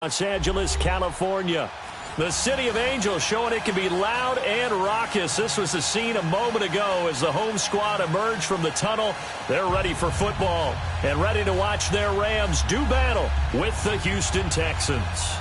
Los Angeles, California. The City of Angels showing it can be loud and raucous. This was the scene a moment ago as the home squad emerged from the tunnel. They're ready for football and ready to watch their Rams do battle with the Houston Texans.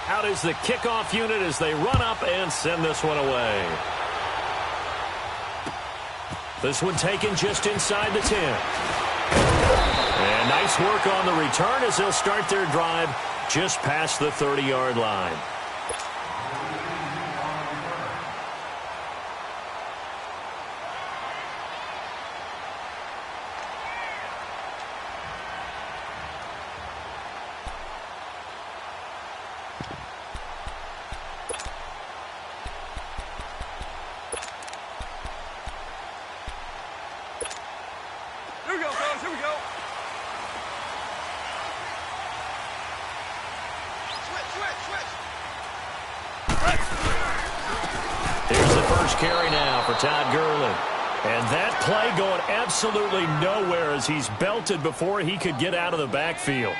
Out is the kickoff unit as they run up and send this one away. This one taken just inside the 10. And nice work on the return as they'll start their drive just past the 30-yard line. Here's the first carry now for Todd Gurley. And that play going absolutely nowhere as he's belted before he could get out of the backfield.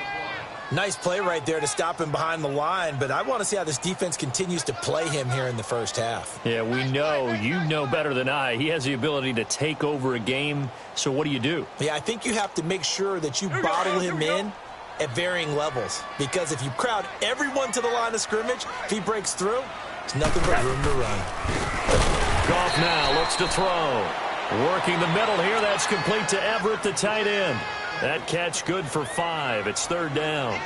Nice play right there to stop him behind the line, but I want to see how this defense continues to play him here in the first half. Yeah, we know. You know better than I. He has the ability to take over a game, so what do? Yeah, I think you have to make sure that you bottle him in at varying levels, because if you crowd everyone to the line of scrimmage, if he breaks through, there's nothing but room to run. Goff now looks to throw. Working the middle here, that's complete to Everett, the tight end. That catch good for 5. It's third down.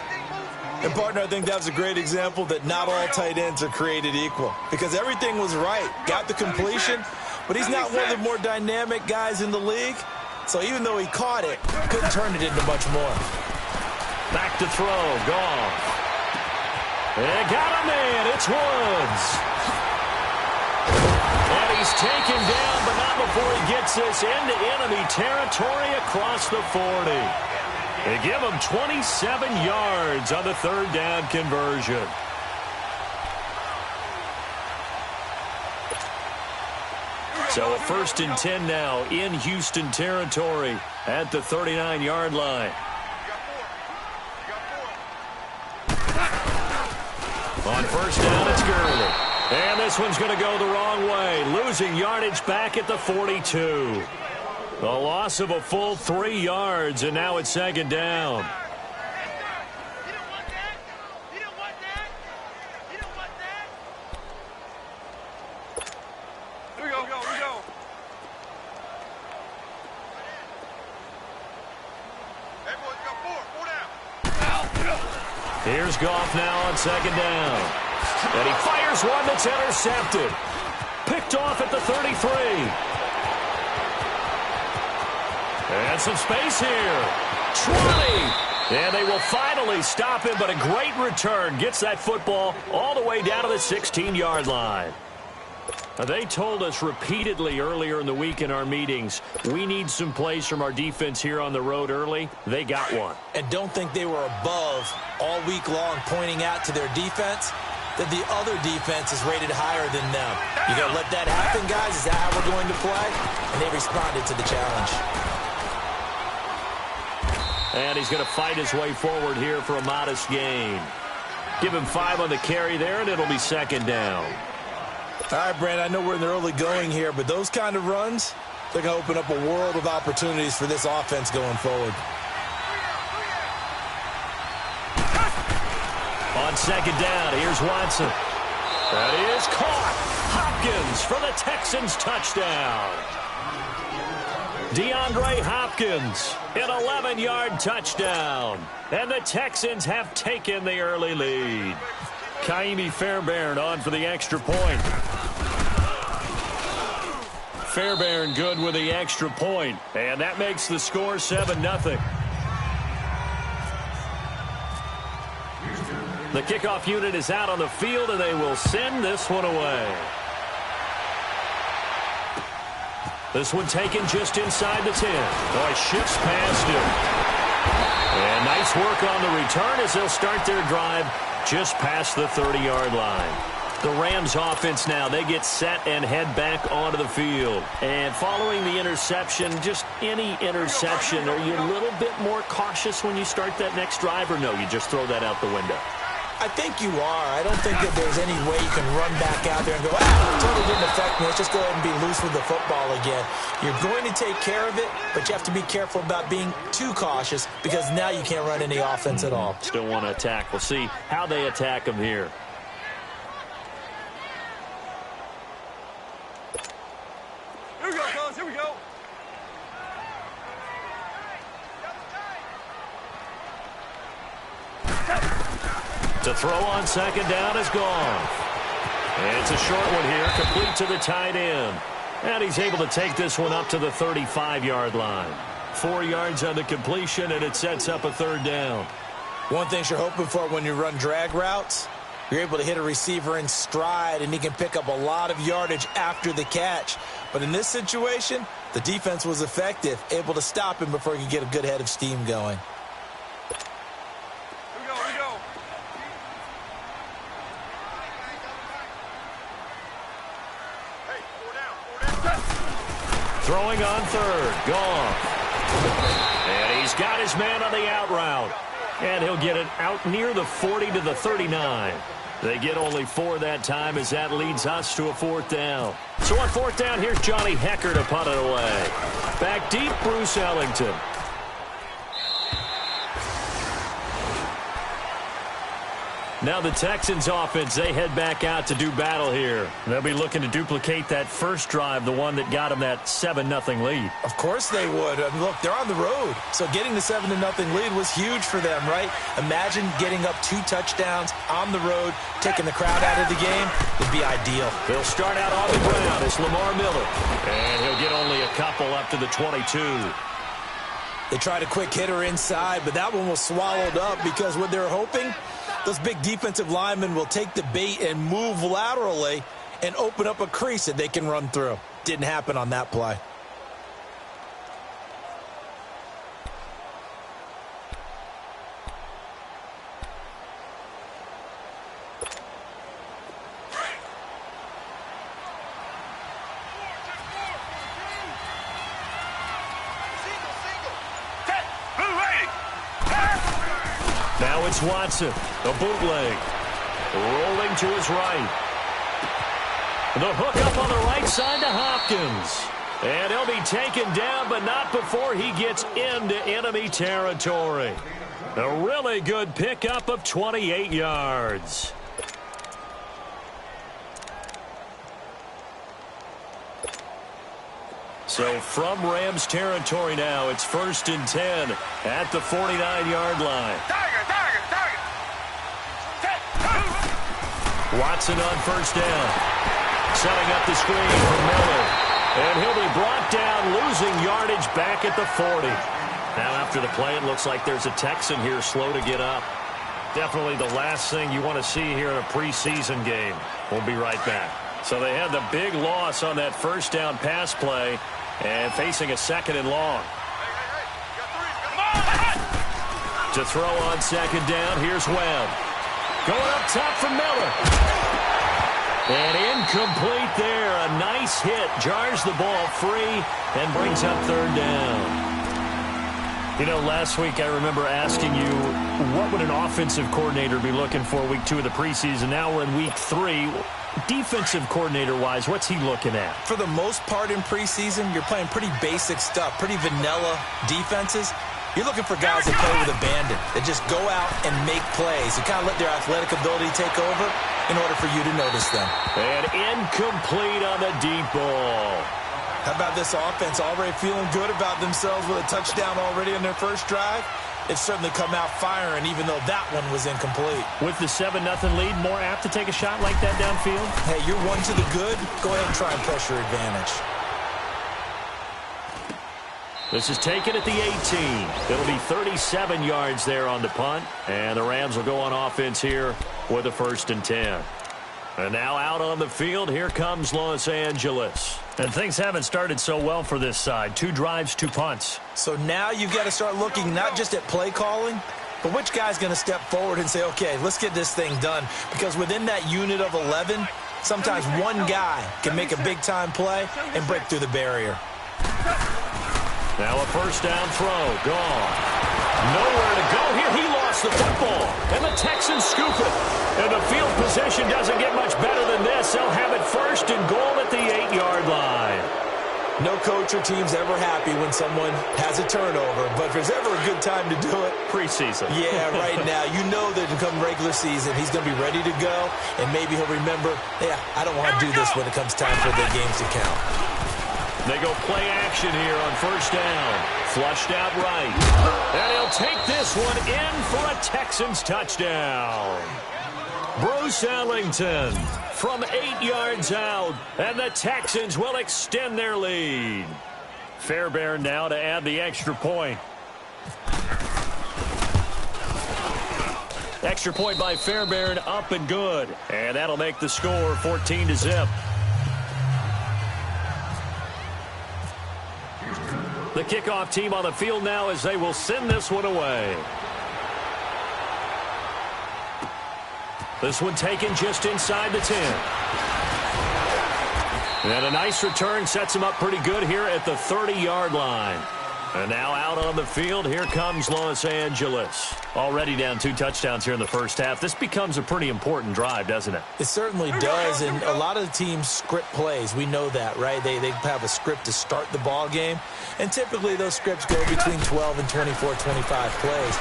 And, partner, I think that was a great example that not all tight ends are created equal, because everything was right. Got the completion, but he's not one of the more dynamic guys in the league. So even though he caught it, couldn't turn it into much more. Back to throw, Goff. They got him in. It's Woods. And he's taken down, but not before he gets this into enemy territory across the 40. They give him 27 yards on the third down conversion. So a 1st and 10 now in Houston territory at the 39-yard line. On first down, it's Gurley. And this one's going to go the wrong way, losing yardage back at the 42. A loss of a full 3 yards, and now it's second down. Here we go. Hey, boys, got 4 down. Here's Goff now on second down. And he fires one that's intercepted. Picked off at the 33. And some space here. 20. And they will finally stop him, but a great return. Gets that football all the way down to the 16-yard line. They told us repeatedly earlier in the week in our meetings, we need some plays from our defense here on the road early. They got one. And don't think they were above all week long pointing out to their defense that the other defense is rated higher than them. You going to let that happen, guys? Is that how we're going to play? And they responded to the challenge. And he's going to fight his way forward here for a modest gain. Give him 5 on the carry there, and it'll be second down. All right, Brandon, I know we're in the early going here, but those kind of runs, they're going to open up a world of opportunities for this offense going forward. On second down, here's Watson. That is caught. Hopkins for the Texans touchdown. DeAndre Hopkins, an 11-yard touchdown. And the Texans have taken the early lead. Kaimi Fairbairn on for the extra point. Fairbairn good with the extra point, and that makes the score 7-0. The kickoff unit is out on the field, and they will send this one away. This one taken just inside the 10. Oh, he shifts past him. And nice work on the return as they'll start their drive just past the 30-yard line. The Rams offense now, they get set and head back onto the field. And following the interception, just any interception, are you a little bit more cautious when you start that next drive, or no, you just throw that out the window? I think you are. I don't think that there's any way you can run back out there and go, totally didn't affect me. Let's just go ahead and be loose with the football again. You're going to take care of it, but you have to be careful about being too cautious because now you can't run any offense at all. Still want to attack. We'll see how they attack them here. Here we go, fellas. Here we go. To throw on second down is gone. And it's a short one here, complete to the tight end. And he's able to take this one up to the 35-yard line. 4 yards on the completion, and it sets up a third down. One thing you're hoping for when you run drag routes, you're able to hit a receiver in stride, and he can pick up a lot of yardage after the catch. But in this situation, the defense was effective, able to stop him before he could get a good head of steam going. Here we go. Hey, 4 down. Throwing on third, gone. And he's got his man on the out route. And he'll get it out near the 40 to the 39. They get only 4 that time as that leads us to a fourth down. So on fourth down, here's Johnny Hecker to punt it away. Back deep, Bruce Ellington. Now the Texans offense, they head back out to do battle here. They'll be looking to duplicate that first drive, the one that got them that 7-0 lead. Of course they would. I mean, look, they're on the road. So getting the 7-0 lead was huge for them, right? Imagine getting up 2 touchdowns on the road, taking the crowd out of the game. Would be ideal. They'll start out on the ground. It's Lamar Miller. And he'll get only a couple up to the 22. They tried a quick hitter inside, but that one was swallowed up because what they're hoping, those big defensive linemen will take the bait and move laterally and open up a crease that they can run through. Didn't happen on that play. Now it's Watson, a bootleg, rolling to his right. The hook up on the right side to Hopkins. And he'll be taken down, but not before he gets into enemy territory. A really good pickup of 28 yards. So from Rams territory now, it's 1st and 10 at the 49-yard line. Watson on first down. Setting up the screen for Miller. And he'll be brought down, losing yardage back at the 40. Now after the play, it looks like there's a Texan here slow to get up. Definitely the last thing you want to see here in a preseason game. We'll be right back. So they had the big loss on that first down pass play and facing a 2nd and long. To throw on second down, here's Webb. Going up top for Miller. And incomplete there. A nice hit. Jars the ball free and brings up third down. You know, last week I remember asking you, what would an offensive coordinator be looking for week 2 of the preseason? Now we're in week 3. Defensive coordinator-wise, what's he looking at? For the most part in preseason, you're playing pretty basic stuff, pretty vanilla defenses. You're looking for guys that play with abandon, that just go out and make plays. You kind of let their athletic ability take over in order for you to notice them. And incomplete on the deep ball. How about this offense already feeling good about themselves with a touchdown already on their first drive? It's certainly come out firing, even though that one was incomplete. With the 7-0 lead, more apt to take a shot like that downfield? Hey, you're one to the good. Go ahead and try and press your advantage. This is taken at the 18. It'll be 37 yards there on the punt. And the Rams will go on offense here with a 1st and 10. And now out on the field, here comes Los Angeles. And things haven't started so well for this side. 2 drives, 2 punts. So now you've got to start looking not just at play calling, but which guy's going to step forward and say, okay, let's get this thing done. Because within that unit of 11, sometimes one guy can make a big-time play and break through the barrier. Now a first down throw. Gone. Nowhere to go here. He lost the football. And the Texans scoop it. And the field position doesn't get much better than this. They'll have it first and goal at the 8-yard line. No coach or team's ever happy when someone has a turnover. But if there's ever a good time to do it, preseason. Yeah, right now. You know that come regular season, he's going to be ready to go. And maybe he'll remember, yeah, I don't want to do this when it comes time for the games to count. They go play action here on first down. Flushed out right. And he'll take this one in for a Texans touchdown. Bruce Ellington from 8 yards out. And the Texans will extend their lead. Fairbairn now to add the extra point. Extra point by Fairbairn, up and good. And that'll make the score 14-0. The kickoff team on the field now as they will send this one away. This one taken just inside the 10. And a nice return sets him up pretty good here at the 30-yard line. And now out on the field, here comes Los Angeles. Already down 2 touchdowns here in the first half. This becomes a pretty important drive, doesn't it? It certainly does, and a lot of the teams script plays. We know that, right? They have a script to start the ball game, and typically those scripts go between 12 and 24, 25 plays.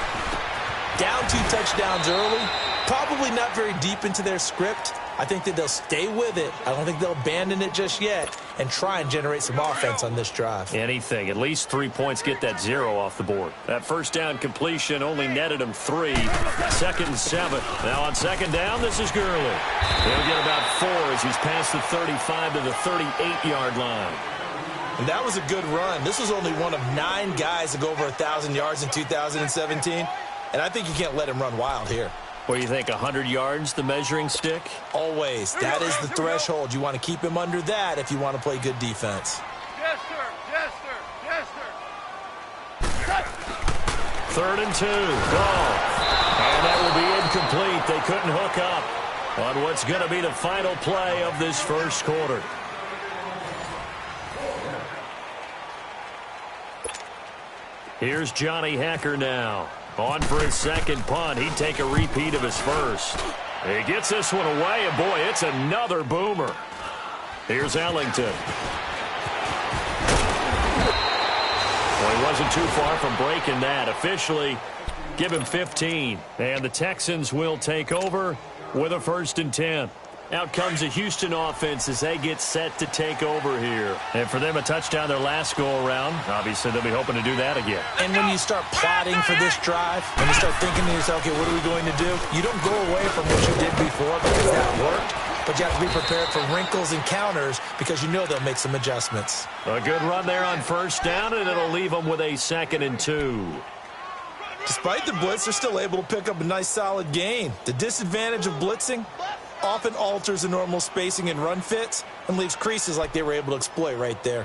Down 2 touchdowns early, probably not very deep into their script. I think that they'll stay with it. I don't think they'll abandon it just yet and try and generate some offense on this drive. Anything. At least 3 points, get that 0 off the board. That first down completion only netted him 3. 2nd and 7. Now on 2nd down, this is Gurley. He'll get about 4 as he's past the 35 to the 38-yard line. And that was a good run. This was only one of 9 guys to go over 1,000 yards in 2017. And I think you can't let him run wild here. What do you think, 100 yards, the measuring stick? Always. That is the threshold. You want to keep him under that if you want to play good defense. Yes, sir. Yes, sir. Yes, sir. 3rd and 2. Ball. And that will be incomplete. They couldn't hook up on what's going to be the final play of this first quarter. Here's Johnny Hacker now. On for his 2nd punt. He'd take a repeat of his first. He gets this one away, and boy, it's another boomer. Here's Ellington. Well, he wasn't too far from breaking that. Officially, give him 15. And the Texans will take over with a 1st and 10. Out comes the Houston offense as they get set to take over here. And for them, a touchdown their last go-around. Obviously, they'll be hoping to do that again. And when you start plotting for this drive, when you start thinking to yourself, okay, what are we going to do? You don't go away from what you did before because that worked. But you have to be prepared for wrinkles and counters because you know they'll make some adjustments. A good run there on first down, and it'll leave them with a 2nd and 2. Despite the blitz, they're still able to pick up a nice, solid gain. The disadvantage of blitzing often alters the normal spacing and run fits and leaves creases like they were able to exploit right there.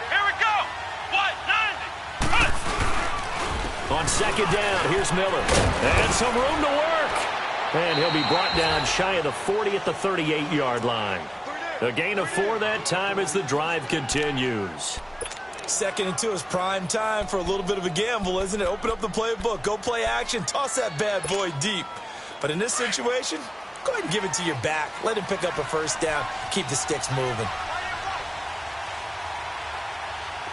Here we go. What? 90. On 2nd down, here's Miller. And some room to work. And he'll be brought down shy of the 40 at the 38-yard line. A gain of 4 that time as the drive continues. 2nd and 2 is prime time for a little bit of a gamble, isn't it? Open up the playbook, go play action, toss that bad boy deep. But in this situation, go ahead and give it to your back. Let him pick up a first down, keep the sticks moving.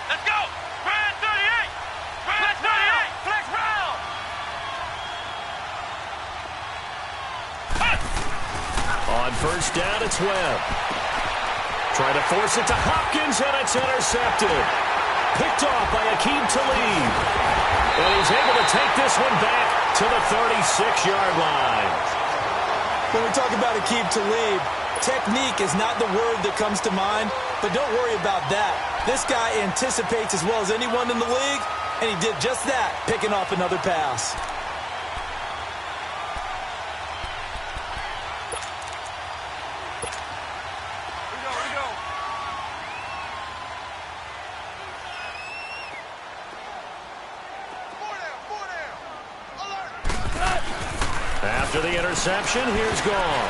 Let's go. Brand 38. Brand 38. Flex round. On first down, it's Webb. Try to force it to Hopkins, and it's intercepted. Picked off by Akeem Talib. And he's able to take this one back to the 36-yard line. When we talk about Akeem Talib, Technique is not the word that comes to mind, but don't worry about that. This guy anticipates as well as anyone in the league, and he did just that, picking off another pass. After the interception, here's gone.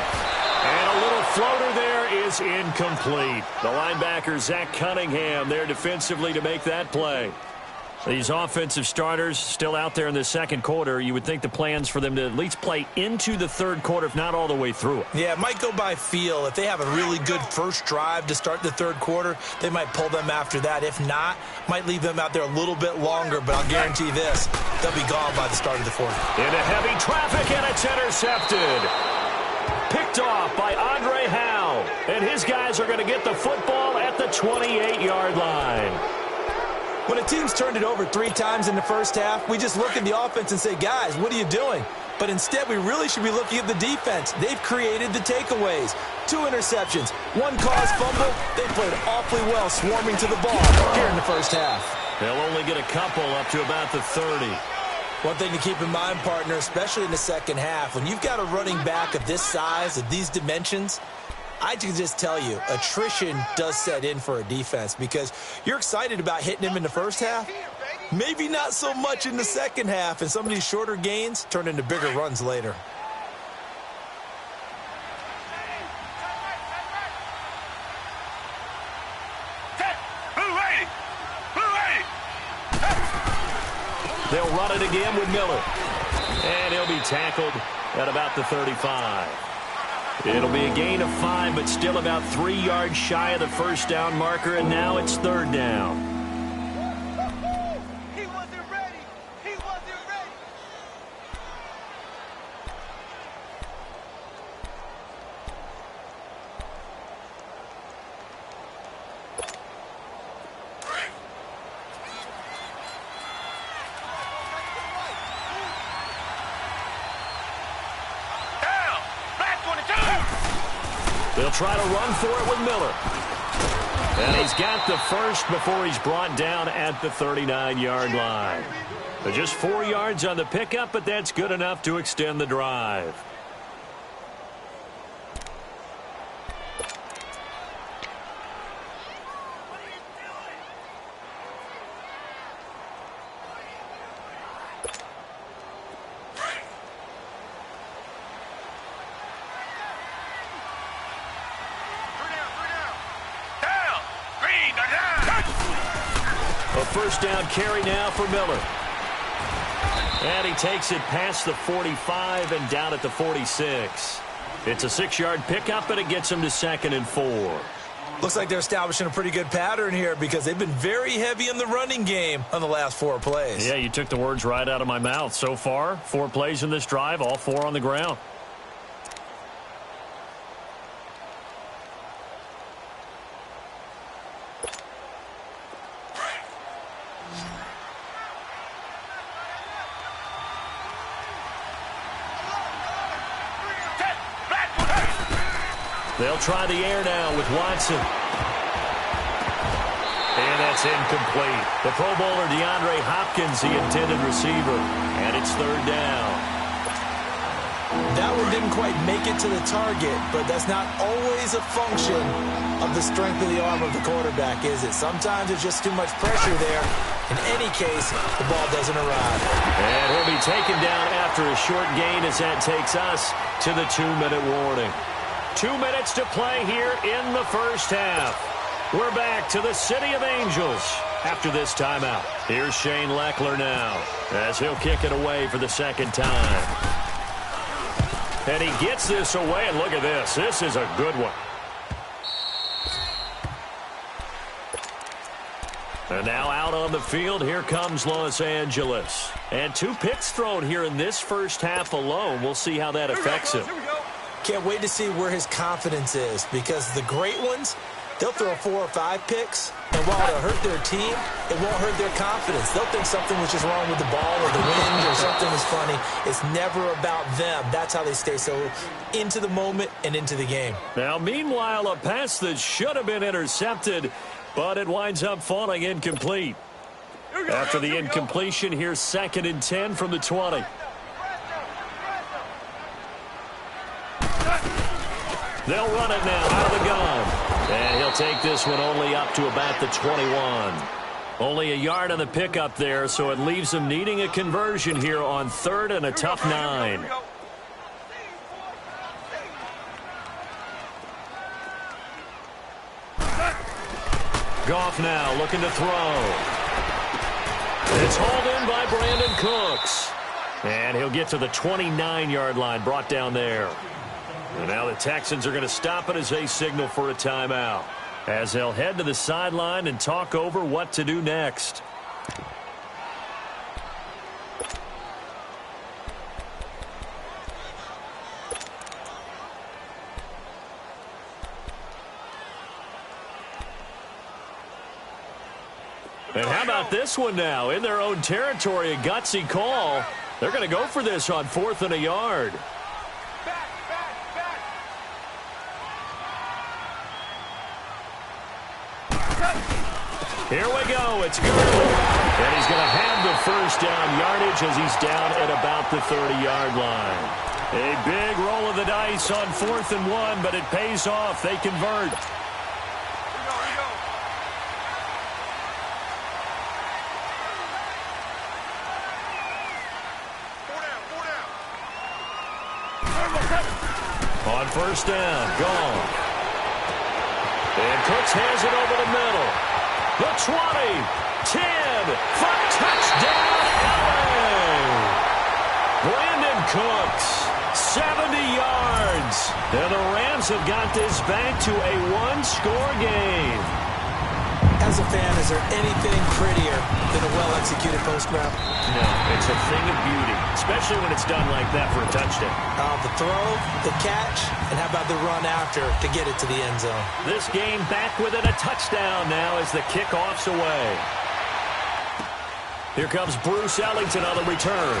And a little floater there is incomplete. The linebacker, Zach Cunningham, there defensively to make that play. These offensive starters still out there in the second quarter. You would think the plans for them to at least play into the third quarter, if not all the way through it. Yeah, it might go by feel. If they have a really good first drive to start the third quarter, they might pull them after that. If not, might leave them out there a little bit longer, but I'll guarantee this, they'll be gone by the start of the fourth. Into heavy traffic, and it's intercepted. Picked off by Andre Howe, and his guys are going to get the football at the 28-yard line. When a team's turned it over 3 times in the first half, we just look at the offense and say, guys, what are you doing? But instead, we really should be looking at the defense. They've created the takeaways. 2 interceptions, 1 caused fumble. They played awfully well swarming to the ball here in the first half. They'll only get a couple up to about the 30. One thing to keep in mind, partner, especially in the second half, when you've got a running back of this size, of these dimensions, I can just tell you, attrition does set in for a defense because you're excited about hitting him in the first half. Maybe not so much in the second half, and some of these shorter gains turn into bigger runs later. They'll run it again with Miller. And he'll be tackled at about the 35. It'll be a gain of 5, but still about 3 yards shy of the first down marker, and now it's third down. He wasn't ready. He wasn't ready. Down. Black 22. They'll try to run for it with Miller. And he's got the first before he's brought down at the 39-yard line. But just 4 yards on the pickup, but that's good enough to extend the drive. A first down carry now for Miller. And he takes it past the 45 and down at the 46. It's a 6-yard pickup, and it gets him to 2nd and 4. Looks like they're establishing a pretty good pattern here because they've been very heavy in the running game on the last 4 plays. Yeah, you took the words right out of my mouth. So far, 4 plays in this drive, all 4 on the ground. They'll try the air now with Watson. And that's incomplete. The Pro Bowler DeAndre Hopkins, the intended receiver. And it's third down. That one didn't quite make it to the target, but that's not always a function of the strength of the arm of the quarterback, is it? Sometimes there's just too much pressure there. In any case, the ball doesn't arrive. And he'll be taken down after a short gain as that takes us to the 2-minute warning. 2 minutes to play here in the first half. We're back to the City of Angels after this timeout. Here's Shane Leckler now as he'll kick it away for the second time. And he gets this away, and look at this. This is a good one. And now out on the field, here comes Los Angeles. And 2 picks thrown here in this first half alone. We'll see how that affects him. Can't wait to see where his confidence is because the great ones, They'll throw 4 or 5 picks, and while it'll hurt their team, it won't hurt their confidence. They'll think something was just wrong with the ball or the wind or something was funny. It's never about them. That's how they stay so into the moment and into the game. Now, meanwhile, a pass that should have been intercepted, but it winds up falling incomplete. After the incompletion, here's 2nd and 10 from the 20. They'll run it now out of the gun. And he'll take this one only up to about the 21. Only a yard on the pickup there, so it leaves them needing a conversion here on 3rd and a tough 9. Goff now looking to throw. It's hauled in by Brandon Cooks. And he'll get to the 29-yard line, brought down there. And now the Texans are going to stop it as they signal for a timeout, as they'll head to the sideline and talk over what to do next. And how about this one now? In their own territory, a gutsy call. They're going to go for this on 4th and a yard. Here we go. It's good. And he's going to have the first down yardage as he's down at about the 30-yard line. A big roll of the dice on 4th and 1, but it pays off. They convert. On 1st down, gone. And Cooks hands it over the middle. The 20, 10, for touchdown, LA! Brandon Cooks, 70 yards. And the Rams have got this back to a one-score game. As a fan, is there anything prettier than a well-executed post route? No, it's a thing of beauty, especially when it's done like that for a touchdown. The throw, the catch, and how about the run after to get it to the end zone? This game back within a touchdown now as the kickoff's away. Here comes Bruce Ellington on the return.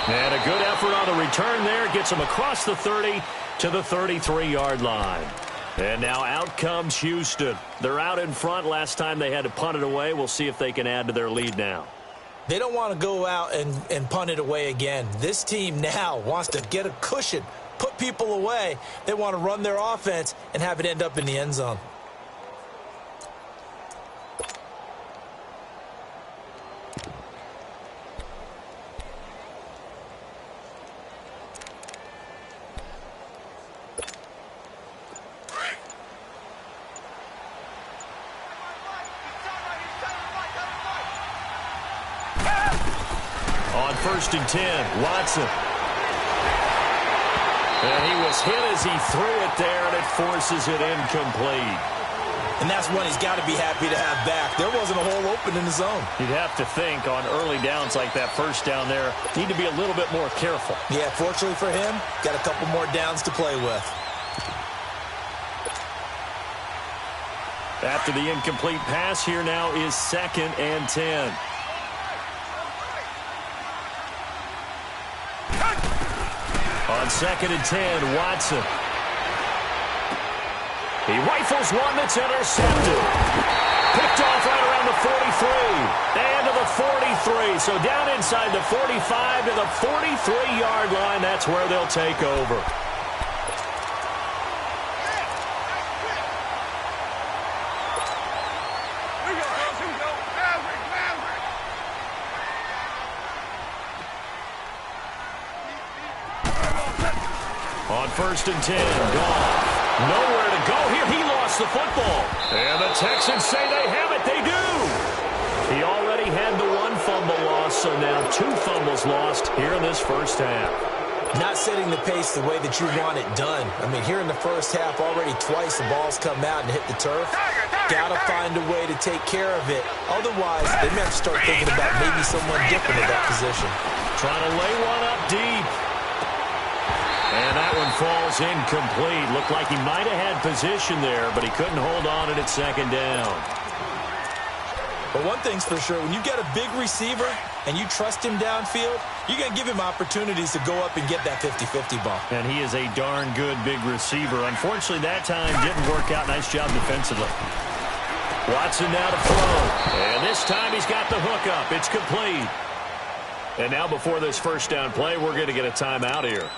And a good effort on the return there. Gets him across the 30 to the 33-yard line. And now out comes Houston. They're out in front. Last time they had to punt it away. We'll see if they can add to their lead now. They don't want to go out and punt it away again. This team now wants to get a cushion, put people away. They want to run their offense and have it end up in the end zone. On 1st and 10, Watson. And he was hit as he threw it there, and it forces it incomplete. And that's one he's got to be happy to have back. There wasn't a hole open in the zone. You'd have to think on early downs like that first down there, need to be a little bit more careful. Yeah, fortunately for him, got a couple more downs to play with. After the incomplete pass, here now is 2nd and 10. On 2nd and 10, Watson. He rifles one that's intercepted. Picked off right around the 43. And to the 43. So down inside the 45 to the 43-yard line. That's where they'll take over. On 1st and 10, Goff. Nowhere to go here. He lost the football. And the Texans say they have it. They do. He already had the one fumble loss, so now 2 fumbles lost here in this first half. Not setting the pace the way that you want it done. I mean, here in the first half, already twice the ball's come out and hit the turf. Got to find a way to take care of it. Otherwise, they may have to start thinking about maybe someone different in that position. Trying to lay one up deep. And that one falls incomplete. Looked like he might have had position there, but he couldn't hold on to it at second down. But one thing's for sure, when you get a big receiver and you trust him downfield, you're going to give him opportunities to go up and get that 50-50 ball. And he is a darn good big receiver. Unfortunately, that time didn't work out. Nice job defensively. Watson now to throw. And this time he's got the hook up. It's complete. And now before this first down play, we're going to get a timeout here,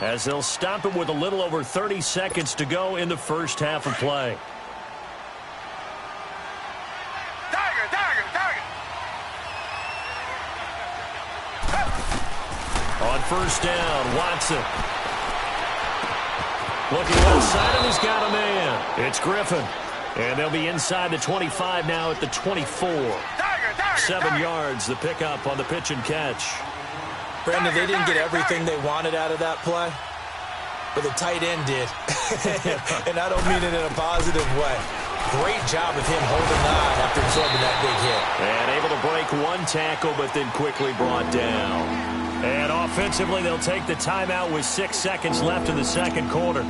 as they'll stop it with a little over 30 seconds to go in the first half of play. On first down, Watson. Looking left side, and he's got a man. It's Griffin. And they'll be inside the 25 now at the 24. 7 yards, the pickup on the pitch and catch. Brandon, they didn't get everything they wanted out of that play, but the tight end did. And I don't mean it in a positive way. Great job of him holding on after absorbing that big hit. And able to break one tackle, but then quickly brought down. And offensively, they'll take the timeout with 6 seconds left in the second quarter.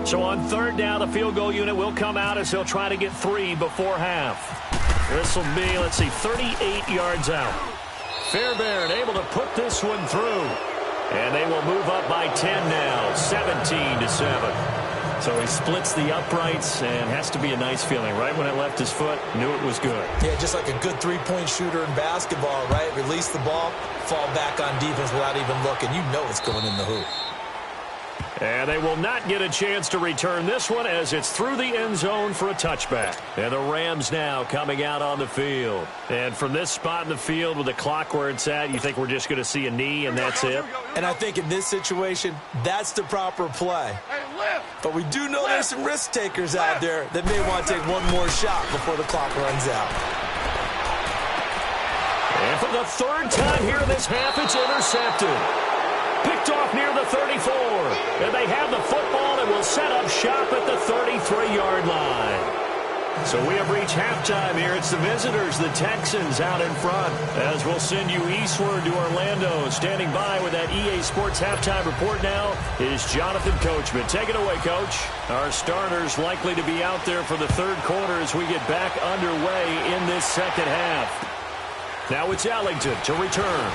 So on third down, the field goal unit will come out as they'll try to get 3 before half. This will be, 38 yards out. Fairbairn able to put this one through. And they will move up by 10 now, 17-7. So he splits the uprights, and has to be a nice feeling. Right when it left his foot, knew it was good. Yeah, just like a good three-point shooter in basketball, right? Release the ball, fall back on defense without even looking. You know it's going in the hoop. And they will not get a chance to return this one as it's through the end zone for a touchback. And the Rams now coming out on the field. And from this spot in the field with the clock where it's at, you think we're just going to see a knee and that's it? And I think in this situation, that's the proper play. But we do know there's some risk takers out there that may want to take one more shot before the clock runs out. And for the third time here this half, it's intercepted. Picked off near the 34. And they have the football and will set up shop at the 33-yard line. So we have reached halftime here. It's the visitors, the Texans, out in front. As we'll send you eastward to Orlando. Standing by with that EA Sports halftime report now is Jonathan Coachman. Take it away, Coach. Our starters likely to be out there for the third quarter as we get back underway in this second half. Now it's Ellington to return.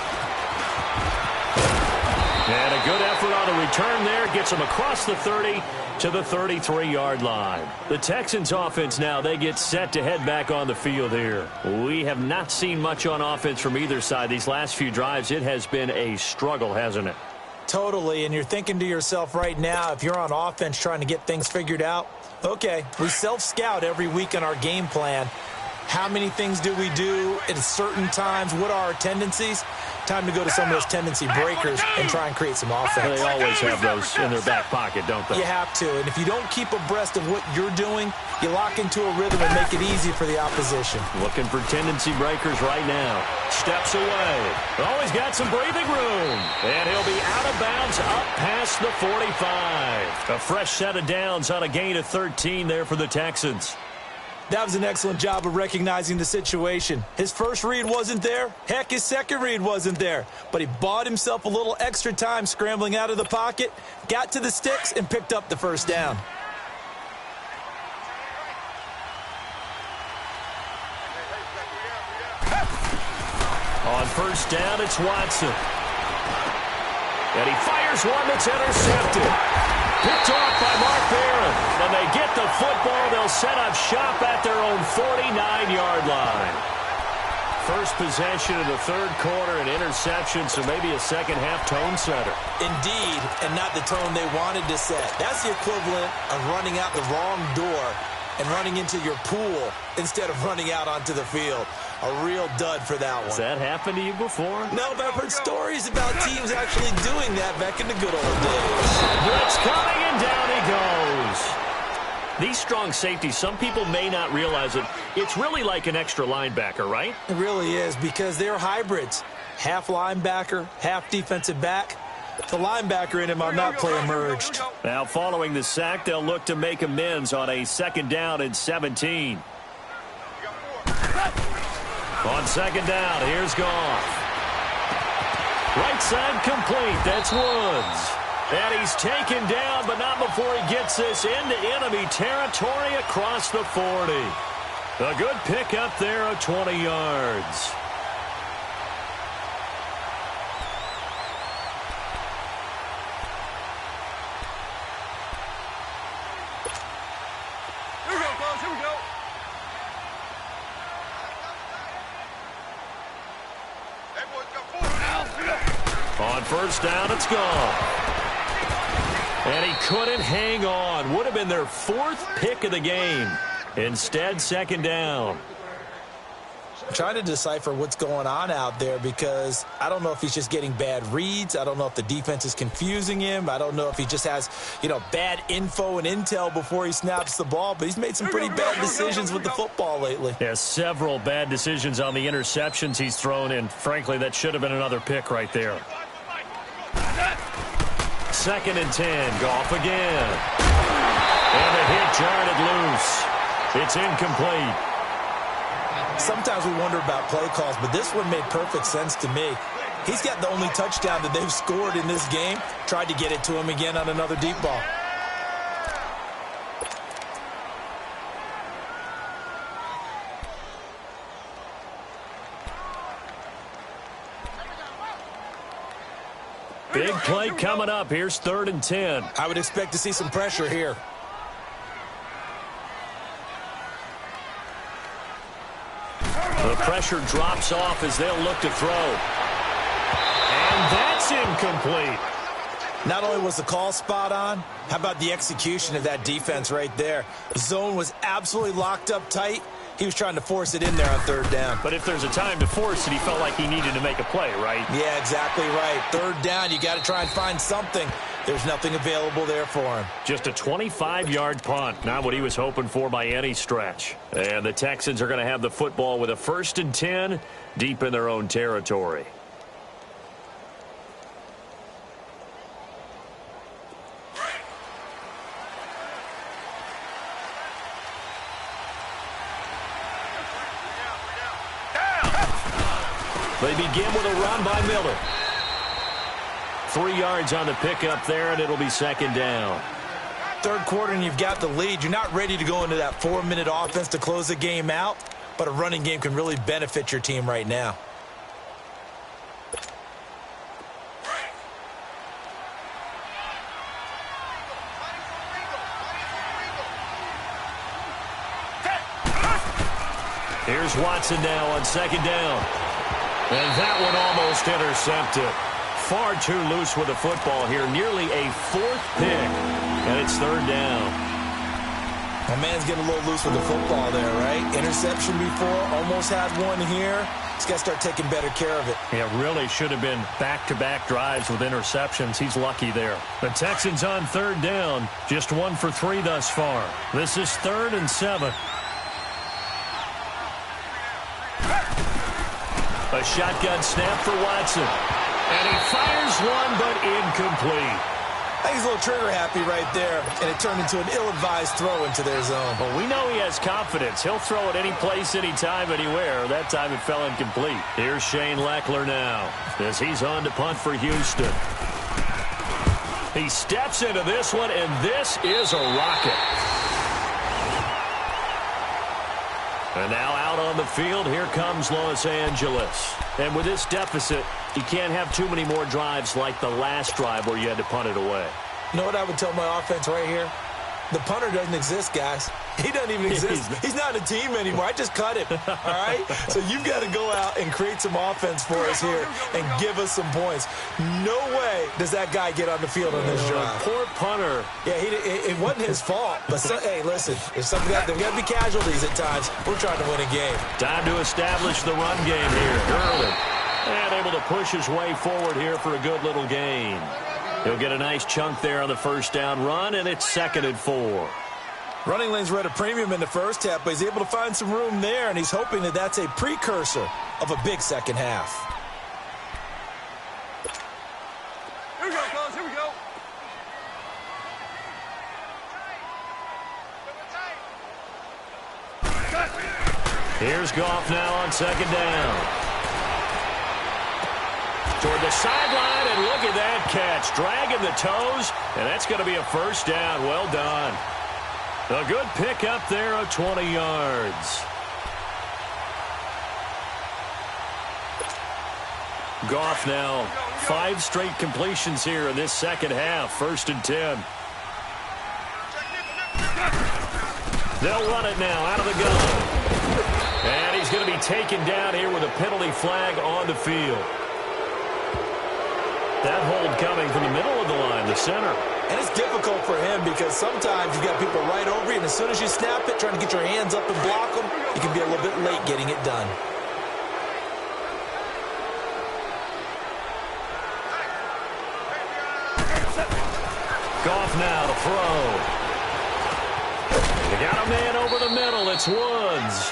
And a good effort on the return there. Gets him across the 30 to the 33-yard line. The Texans offense now, they get set to head back on the field here. We have not seen much on offense from either side. These last few drives, it has been a struggle, hasn't it? Totally, and you're thinking to yourself right now, if you're on offense trying to get things figured out, okay, we self-scout every week on our game plan. How many things do we do at certain times? What are our tendencies? Time to go to some of those tendency breakers and try and create some offense. They always have those in their back pocket, don't they? You have to, and if you don't keep abreast of what you're doing, you lock into a rhythm and make it easy for the opposition. Looking for tendency breakers right now. Steps away. Always got some breathing room. And he'll be out of bounds up past the 45. A fresh set of downs on a gain of 13 there for the Texans. That was an excellent job of recognizing the situation. His first read wasn't there. Heck, his second read wasn't there. But he bought himself a little extra time scrambling out of the pocket, got to the sticks, and picked up the first down. On first down, it's Watson. And he fires one that's intercepted. Picked off by Mark Barron. And they get the football. They'll set up shop at their own 49-yard line. First possession of the third quarter, an interception, so maybe a second-half tone setter. Indeed, and not the tone they wanted to set. That's the equivalent of running out the wrong door and running into your pool instead of running out onto the field. A real dud for that one. Has that happened to you before? No, but I've heard stories about teams actually doing that back in the good old days. Blitz coming, and down he goes. These strong safeties, some people may not realize it. It's really like an extra linebacker, right? It really is, because they're hybrids. Half linebacker, half defensive back. The linebacker in him on that play emerged. Now following the sack, they'll look to make amends on a second down and 17. On second down, here's Goff. Right side complete. That's Woods. And he's taken down, but not before he gets this into enemy territory across the 40. A good pickup there of 20 yards. Here we go, fellas. Here we go. Hey, boys, got 4 now. On first down, it's gone. And he couldn't hang on. Would have been their 4th pick of the game. Instead, second down. I'm trying to decipher what's going on out there because I don't know if he's just getting bad reads. I don't know if the defense is confusing him. I don't know if he just has, bad info and intel before he snaps the ball. But he's made some pretty bad decisions with the football lately. Yeah, several bad decisions on the interceptions he's thrown, and frankly, that should have been another pick right there. 2nd and 10. Goff again. And the hit jarred it loose. It's incomplete. Sometimes we wonder about play calls, but this one made perfect sense to me. He's got the only touchdown that they've scored in this game. Tried to get it to him again on another deep ball. Big play coming up. Here's 3rd and 10. I would expect to see some pressure here. The pressure drops off as they'll look to throw. And that's incomplete. Not only was the call spot on, how about the execution of that defense right there? The zone was absolutely locked up tight. He was trying to force it in there on 3rd down. But if there's a time to force it, he felt like he needed to make a play, right? Yeah, exactly right. 3rd down, you got to try and find something. There's nothing available there for him. Just a 25-yard punt. Not what he was hoping for by any stretch. And the Texans are going to have the football with a 1st and 10 deep in their own territory. They begin with a run by Miller. 3 yards on the pickup there, and it'll be 2nd down. 3rd quarter, and you've got the lead. You're not ready to go into that 4-minute offense to close the game out, but a running game can really benefit your team right now. Here's Watson now on 2nd down. And that one almost intercepted. Far too loose with the football here. Nearly a 4th pick. And it's 3rd down. My man's getting a little loose with the football there, right? Interception before, almost had one here. He's got to start taking better care of it. Yeah, really should have been back-to-back drives with interceptions. He's lucky there. The Texans on 3rd down. Just 1 for 3 thus far. This is 3rd and 7. A shotgun snap for Watson. And he fires one, but incomplete. I think he's a little trigger happy right there, and it turned into an ill-advised throw into their zone. Well, we know he has confidence. He'll throw it any place, anytime, anywhere. That time it fell incomplete. Here's Shane Leckler now as he's on to punt for Houston. He steps into this one, and this is a rocket. And now out on the field, here comes Los Angeles. And with this deficit, you can't have too many more drives like the last drive where you had to punt it away. You know what I would tell my offense right here? The punter doesn't exist, guys. He doesn't even exist. He's not a team anymore. I just cut him, all right? So you've got to go out and create some offense for us here and give us some points. No way does that guy get on the field on this drive. Poor punter. Yeah, it wasn't his fault. But, hey, listen, there's got to be casualties at times. We're trying to win a game. Time to establish the run game here early. And able to push his way forward here for a good little gain. He'll get a nice chunk there on the 1st down run, and it's 2nd and 4. Running lanes were at a premium in the first half, but he's able to find some room there, and he's hoping that that's a precursor of a big second half. Here we go, fellas. Here we go. Here's Goff now on 2nd down. toward the sideline, and look at that catch. Dragging the toes, and that's going to be a first down. Well done. A good pickup there of 20 yards. Goff now 5 straight completions here in this second half. 1st and 10. They'll run it now out of the gun. And he's going to be taken down here with a penalty flag on the field. That hold coming from the middle of the line, the center. And it's difficult for him because sometimes you got people right over you, and as soon as you snap it, trying to get your hands up and block them, you can be a little bit late getting it done. Goff now to throw. They got a man over the middle. It's Woods.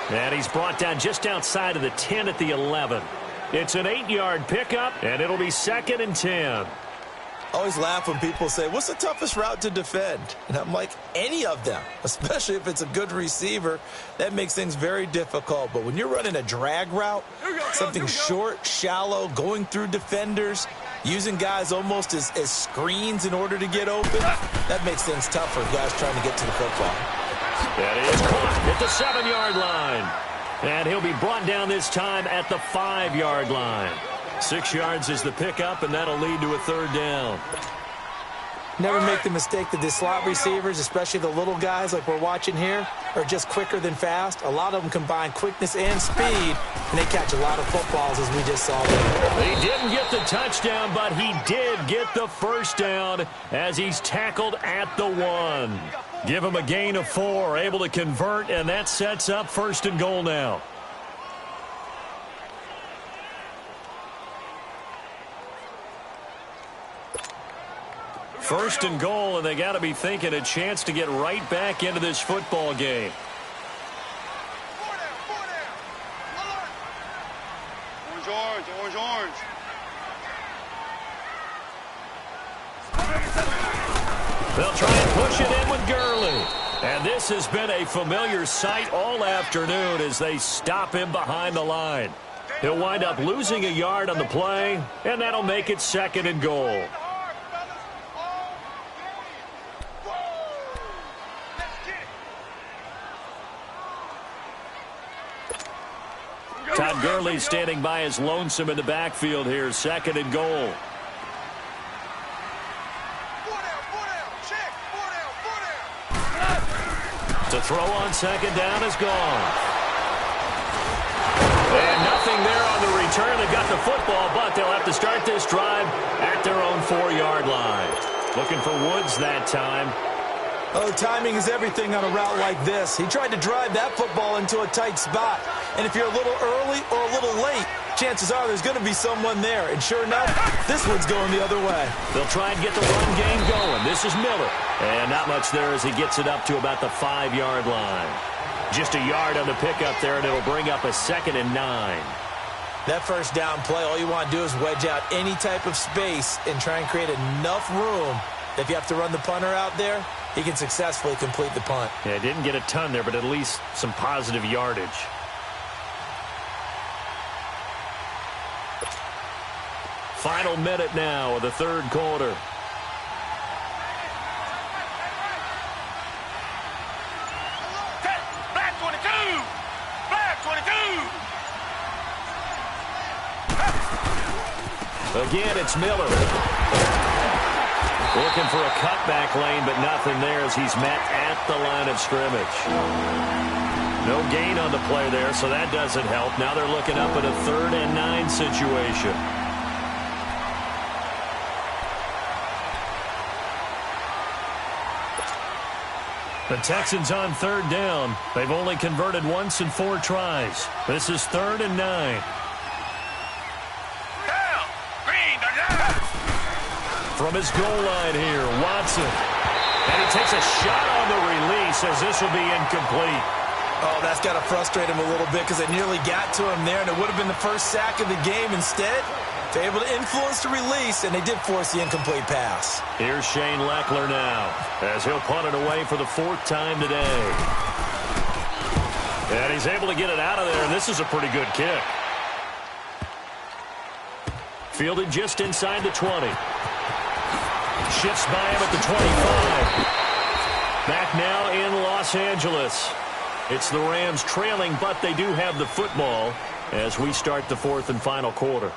And he's brought down just outside of the 10 at the 11. It's an 8-yard pickup, and it'll be 2nd and 10. I always laugh when people say, what's the toughest route to defend? And I'm like, any of them, especially if it's a good receiver. That makes things very difficult. But when you're running a drag route, something short, shallow, going through defenders, using guys almost as screens in order to get open, that makes things tough for guys trying to get to the football. That is caught at the 7-yard line. And he'll be brought down this time at the 5-yard line. 6 yards is the pickup, and that'll lead to a 3rd down. Never make the mistake that the slot receivers, especially the little guys like we're watching here, are just quicker than fast. A lot of them combine quickness and speed, and they catch a lot of footballs, as we just saw there. He didn't get the touchdown, but he did get the first down as he's tackled at the 1. Give him a gain of 4, able to convert, and that sets up 1st and goal now. First and goal, and they got to be thinking a chance to get right back into this football game. Orange, orange, orange. They'll try and push it in with Gurley. And this has been a familiar sight all afternoon as they stop him behind the line. He'll wind up losing a yard on the play, and that'll make it 2nd and goal. Todd Gurley standing by as lonesome in the backfield here. 2nd and goal. To throw on 2nd down is gone. And nothing there on the return. They got the football, but they'll have to start this drive at their own 4-yard line. Looking for Woods that time. Oh, timing is everything on a route like this. He tried to drive that football into a tight spot. And if you're a little early or a little late, chances are there's going to be someone there. And sure enough, this one's going the other way. They'll try and get the run game going. This is Miller. And not much there as he gets it up to about the 5-yard line. Just a yard on the pickup there, and it'll bring up a 2nd and 9. That first down play, all you want to do is wedge out any type of space and try and create enough room. If you have to run the punter out there, he can successfully complete the punt. Yeah, didn't get a ton there, but at least some positive yardage. Final minute now of the 3rd quarter. Black 22! Black 22! Again, it's Miller. Looking for a cutback lane, but nothing there as he's met at the line of scrimmage. No gain on the play there, so that doesn't help. Now they're looking up at a 3rd and 9 situation. The Texans on 3rd down. They've only converted once in 4 tries. This is 3rd and 9. From his goal line here, Watson. And he takes a shot on the release as this will be incomplete. Oh, that's got to frustrate him a little bit because they nearly got to him there, and it would have been the first sack of the game. Instead, they're able to influence the release, and they did force the incomplete pass. Here's Shane Leckler now as he'll punt it away for the 4th time today. And he's able to get it out of there, and this is a pretty good kick. Fielded just inside the 20. Shifts by him at the 25. Back now in Los Angeles. It's the Rams trailing, but they do have the football as we start the fourth and final quarter.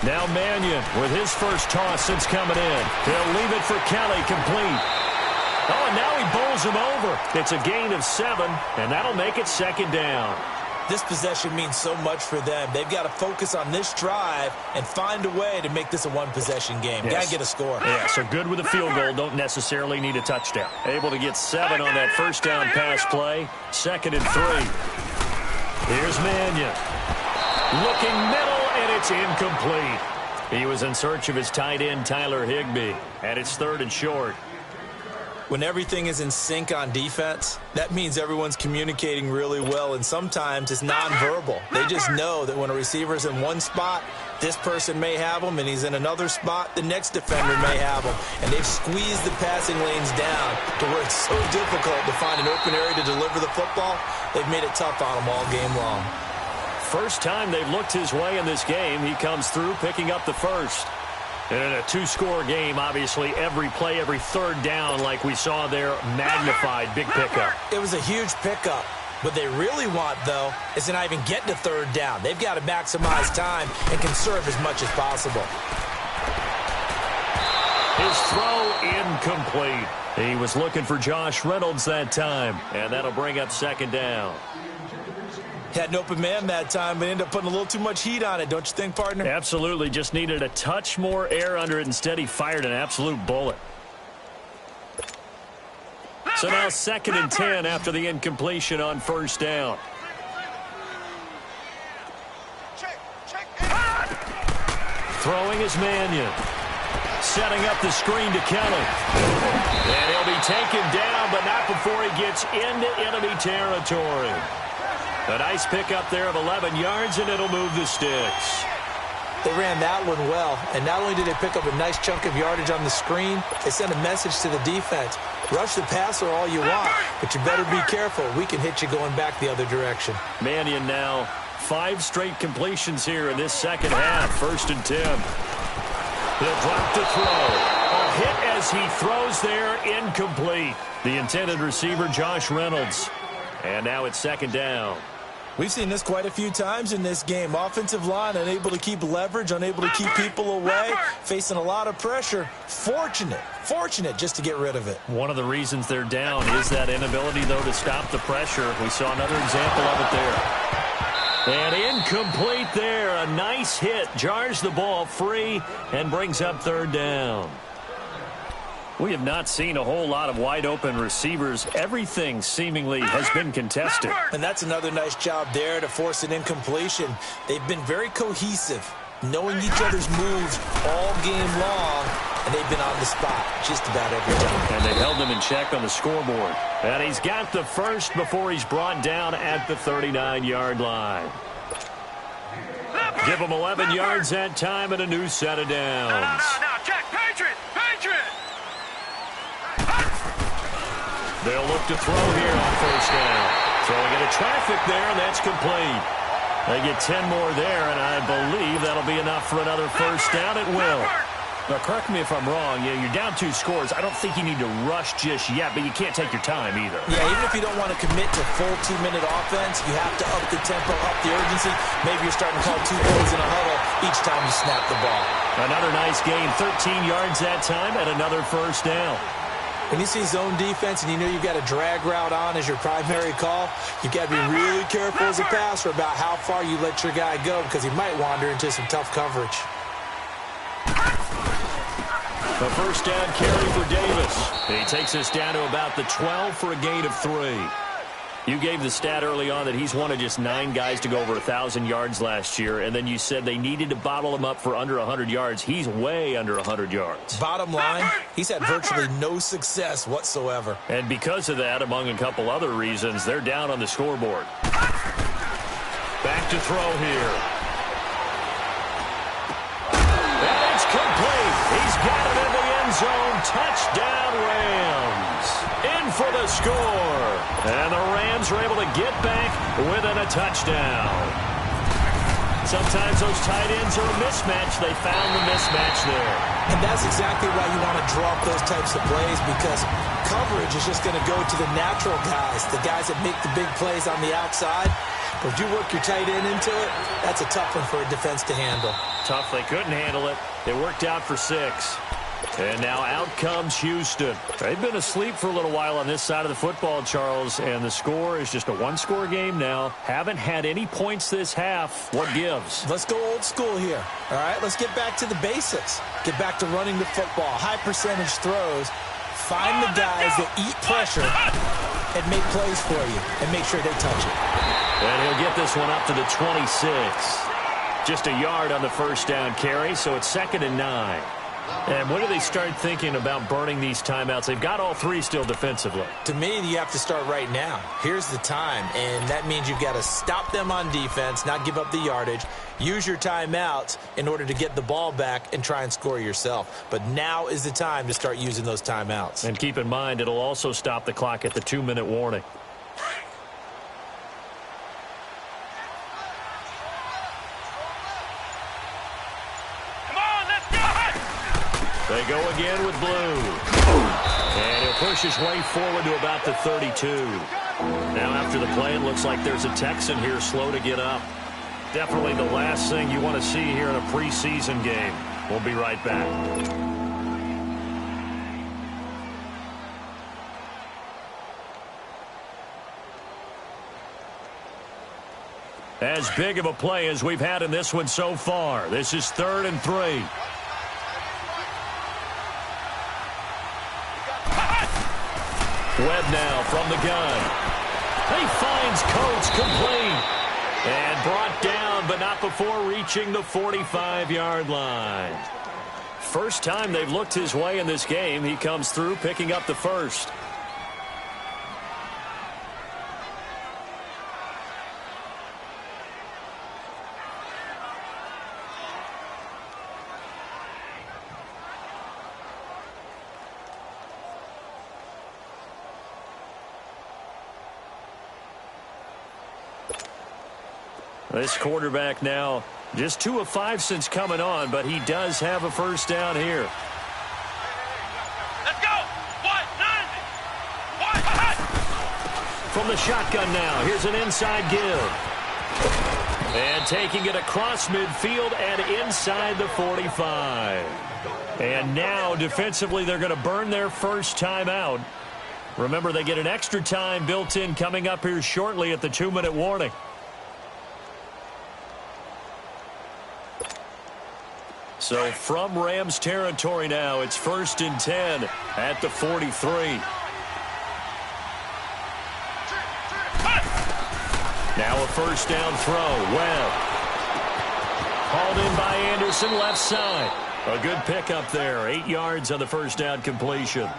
Now Mannion with his first toss since coming in. He'll leave it for Kelly, complete. Oh, and now he bowls him over. It's a gain of 7, and that'll make it second down. This possession means so much for them. They've got to focus on this drive and find a way to make this a one-possession game. Yes. Got to get a score. Yeah, so good with a field goal. Don't necessarily need a touchdown. Able to get 7 on that first down pass play. 2nd and 3. Here's Mannion. Looking middle, and it's incomplete. He was in search of his tight end, Tyler Higbee, and it's 3rd and short. When everything is in sync on defense, that means everyone's communicating really well, and sometimes it's nonverbal. They just know that when a receiver's in one spot, this person may have him, and he's in another spot, the next defender may have him. And they've squeezed the passing lanes down to where it's so difficult to find an open area to deliver the football. They've made it tough on him all game long. First time they've looked his way in this game, he comes through picking up the first. And in a two-score game, obviously, every play, every third down, like we saw there, magnified, big pickup. It was a huge pickup. What they really want, though, is to not even get to third down. They've got to maximize time and conserve as much as possible. His throw incomplete. He was looking for Josh Reynolds that time, and that'll bring up second down. Had an open man that time, but ended up putting a little too much heat on it, don't you think, partner? Absolutely. Just needed a touch more air under it. Instead, he fired an absolute bullet. So now 2nd and 10 after the incompletion on first down. Throwing is Mannion. Setting up the screen to Kelly. And he'll be taken down, but not before he gets into enemy territory. A nice pickup there of 11 yards, and it'll move the sticks. They ran that one well, and not only did they pick up a nice chunk of yardage on the screen, they sent a message to the defense. Rush the passer all you want, but you better be careful. We can hit you going back the other direction. Mannion now 5 straight completions here in this second half. 1st and 10. He'll drop to throw. A hit as he throws there, incomplete. The intended receiver, Josh Reynolds. And now it's second down. We've seen this quite a few times in this game. Offensive line unable to keep leverage, unable to keep people away, facing a lot of pressure. Fortunate just to get rid of it. One of the reasons they're down is that inability, though, to stop the pressure. We saw another example of it there. And incomplete there. A nice hit. Jars the ball free and brings up 3rd down. We have not seen a whole lot of wide-open receivers. Everything seemingly has been contested. And that's another nice job there to force an incompletion. They've been very cohesive, knowing each other's moves all game long, and they've been on the spot just about every time. And they held them in check on the scoreboard. And he's got the first before he's brought down at the 39-yard line. Give him 11 yards that time and a new set of downs. Now, check. Patriot! They'll look to throw here on first down. Throwing into traffic there, and that's complete. They get 10 more there, and I believe that'll be enough for another first down. It will. Now, correct me if I'm wrong. Yeah, you're down 2 scores. I don't think you need to rush just yet, but you can't take your time either. Yeah, even if you don't want to commit to full 2-minute offense, you have to up the tempo, up the urgency. Maybe you're starting to call 2 plays in a huddle each time you snap the ball. Another nice gain, 13 yards that time, and another first down. When you see zone defense and you know you've got a drag route on as your primary call, you've got to be really careful as a passer about how far you let your guy go because he might wander into some tough coverage. A first down carry for Davis. He takes us down to about the 12 for a gain of 3. You gave the stat early on that he's one of just 9 guys to go over 1,000 yards last year, and then you said they needed to bottle him up for under 100 yards. He's way under 100 yards. Bottom line, he's had virtually no success whatsoever. And because of that, among a couple other reasons, they're down on the scoreboard. Back to throw here. And it's complete. He's got it in the end zone. Touchdown, Rams. In for the score. And the Rams are able to get back within a touchdown. Sometimes those tight ends are a mismatch. They found the mismatch there. And that's exactly why you want to draw up those types of plays, because coverage is just going to go to the natural guys, the guys that make the big plays on the outside. But if you work your tight end into it, that's a tough one for a defense to handle. Tough. They couldn't handle it. It worked out for 6. And now out comes Houston. They've been asleep for a little while on this side of the football, Charles, and the score is just a one-score game now. Haven't had any points this half. What gives? Let's go old school here. All right, let's get back to the basics. Get back to running the football, high percentage throws. Find the guys that eat pressure and make plays for you and make sure they touch it. And he'll get this one up to the 26. Just a yard on the first down carry, so it's 2nd and 9. And when do they start thinking about burning these timeouts? They've got all 3 still defensively. To me, you have to start right now. Here's the time, and that means you've got to stop them on defense, not give up the yardage, use your timeouts in order to get the ball back and try and score yourself. But now is the time to start using those timeouts. And keep in mind, it'll also stop the clock at the 2-minute warning. They go again with blue. And he'll push his way forward to about the 32. Now after the play, it looks like there's a Texan here slow to get up. Definitely the last thing you want to see here in a preseason game. We'll be right back. As big of a play as we've had in this one so far. This is 3rd and 3. Webb now from the gun. He finds Coates complete. And brought down, but not before reaching the 45-yard line. First time they've looked his way in this game. He comes through picking up the first. This quarterback now just 2 of 5 since coming on, but he does have a first down here. Let's go! From the shotgun now, here's an inside give. And taking it across midfield and inside the 45. And now defensively they're going to burn their first timeout. Remember, they get an extra time built in coming up here shortly at the 2-minute warning. So from Rams territory now, it's 1st and 10 at the 43. Now a first down throw. Webb. Hauled in by Anderson, left side. A good pickup there. 8 yards on the first down completion.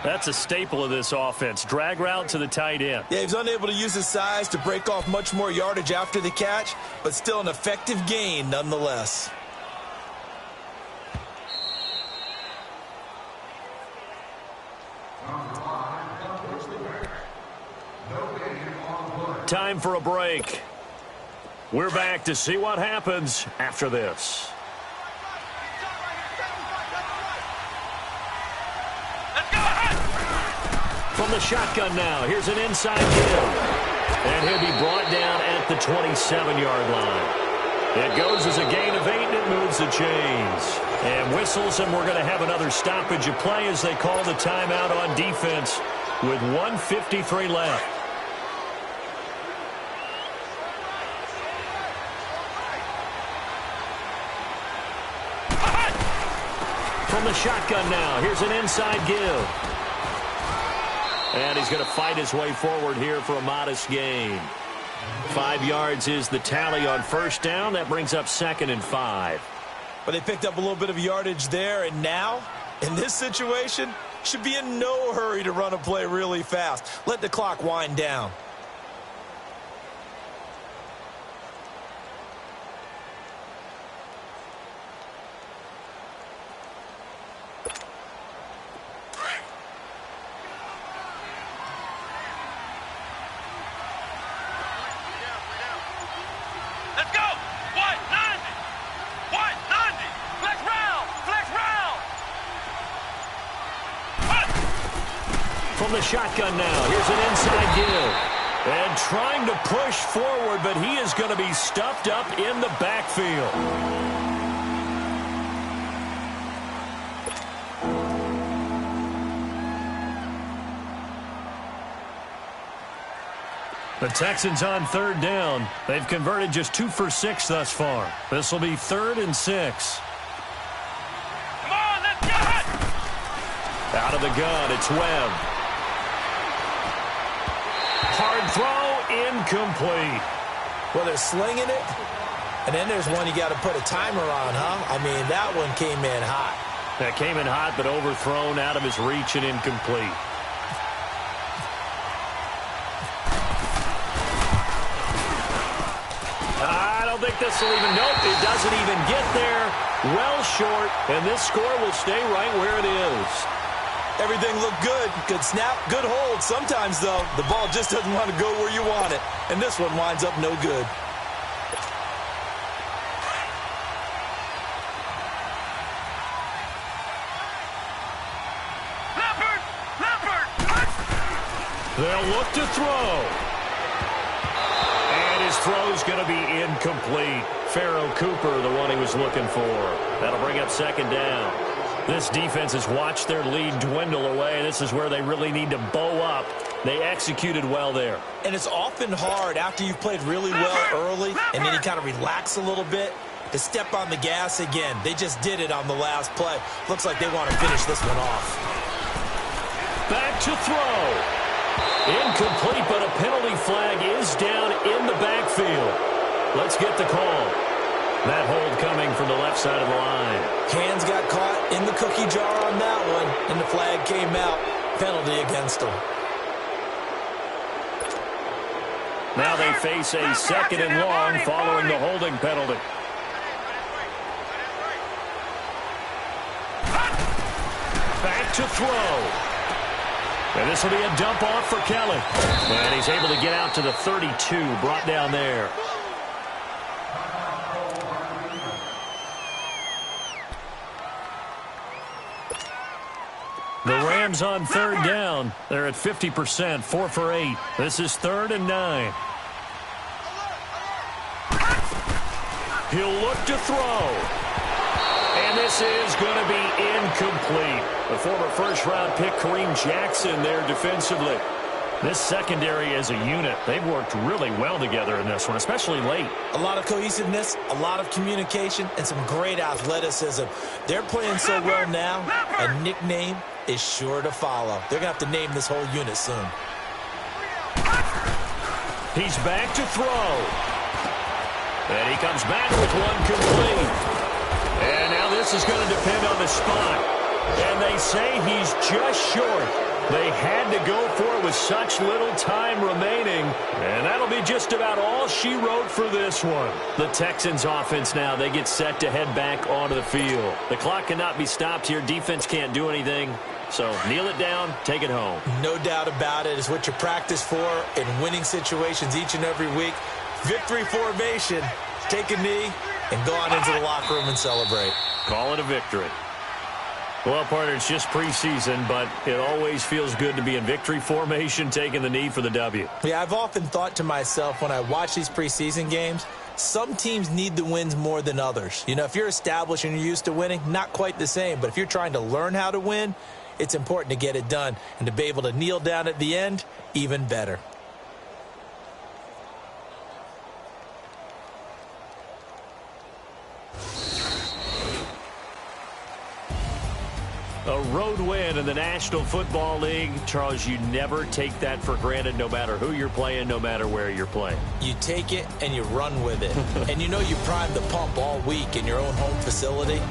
That's a staple of this offense. Drag route to the tight end. Yeah, he's unable to use his size to break off much more yardage after the catch, but still an effective gain nonetheless. Time for a break. We're back to see what happens after this. From the shotgun now, here's an inside give. And he'll be brought down at the 27-yard line. It goes as a gain of 8, and it moves the chains. And whistles, and we're going to have another stoppage of play as they call the timeout on defense with 1:53 left. From the shotgun now, here's an inside give. And he's going to fight his way forward here for a modest gain. 5 yards is the tally on first down. That brings up 2nd and 5. But they picked up a little bit of yardage there, and now, in this situation, should be in no hurry to run a play really fast. Let the clock wind down. From the shotgun now, here's an inside give. And trying to push forward, but he is going to be stuffed up in the backfield. The Texans on 3rd down. They've converted just 2 for 6 thus far. This will be 3rd and 6. Come on, let's get it! Out of the gun, it's Webb. Hard throw, incomplete. Well, they're slinging it, and then there's one you got to put a timer on, huh? I mean, that one came in hot. That came in hot, but overthrown, out of his reach, and incomplete. I don't think this will even, nope, it doesn't even get there. Well short, and this score will stay right where it is. Everything looked good. Good snap, good hold. Sometimes, though, the ball just doesn't want to go where you want it. And this one winds up no good. They'll look to throw. And his throw's going to be incomplete. Pharaoh Cooper, the one he was looking for. That'll bring up 2nd down. This defense has watched their lead dwindle away. This is where they really need to bow up. They executed well there. And it's often hard after you've played really well early and then you kind of relax a little bit to step on the gas again. They just did it on the last play. Looks like they want to finish this one off. Back to throw. Incomplete, but a penalty flag is down in the backfield. Let's get the call. That hold coming from the left side of the line. Hands got caught in the cookie jar on that one, and the flag came out. Penalty against them. Now they face a 2nd and long following the holding penalty. Back to throw. And this will be a dump off for Kelly. And he's able to get out to the 32, brought down there. The Rams on 3rd down. They're at 50%, 4 for 8. This is 3rd and 9. He'll look to throw. And this is going to be incomplete. The former first-round pick, Kareem Jackson, there defensively. This secondary as a unit, they've worked really well together in this one, especially late. A lot of cohesiveness, a lot of communication, and some great athleticism. They're playing so well now, a nickname is sure to follow. They're going to have to name this whole unit soon. He's back to throw. And he comes back with one complete. And now this is going to depend on the spot. And they say he's just short. They had to go for it with such little time remaining. And that'll be just about all she wrote for this one. The Texans offense now, they get set to head back onto the field. The clock cannot be stopped here. Defense can't do anything. So kneel it down, take it home. No doubt about it. It's what you practice for in winning situations each and every week. Victory formation. Take a knee and go on into the locker room and celebrate. Call it a victory. Well, partner, it's just preseason, but it always feels good to be in victory formation, taking the knee for the W. Yeah, I've often thought to myself when I watch these preseason games, some teams need the wins more than others. You know, if you're established and you're used to winning, not quite the same. But if you're trying to learn how to win, it's important to get it done. And to be able to kneel down at the end, even better. A road win in the National Football League. Charles, you never take that for granted, no matter who you're playing, no matter where you're playing. You take it and you run with it. And you know you primed the pump all week in your own home facility.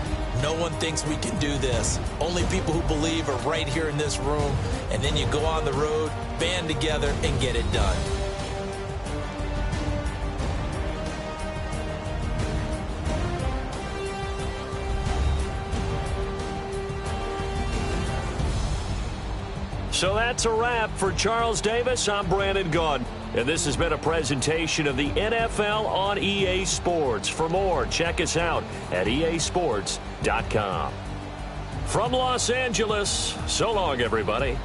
No one thinks we can do this. Only people who believe are right here in this room. And then you go on the road, band together, and get it done. So that's a wrap for Charles Davis. I'm Brandon Gunn, and this has been a presentation of the NFL on EA Sports. For more, check us out at easports.com. From Los Angeles, so long, everybody.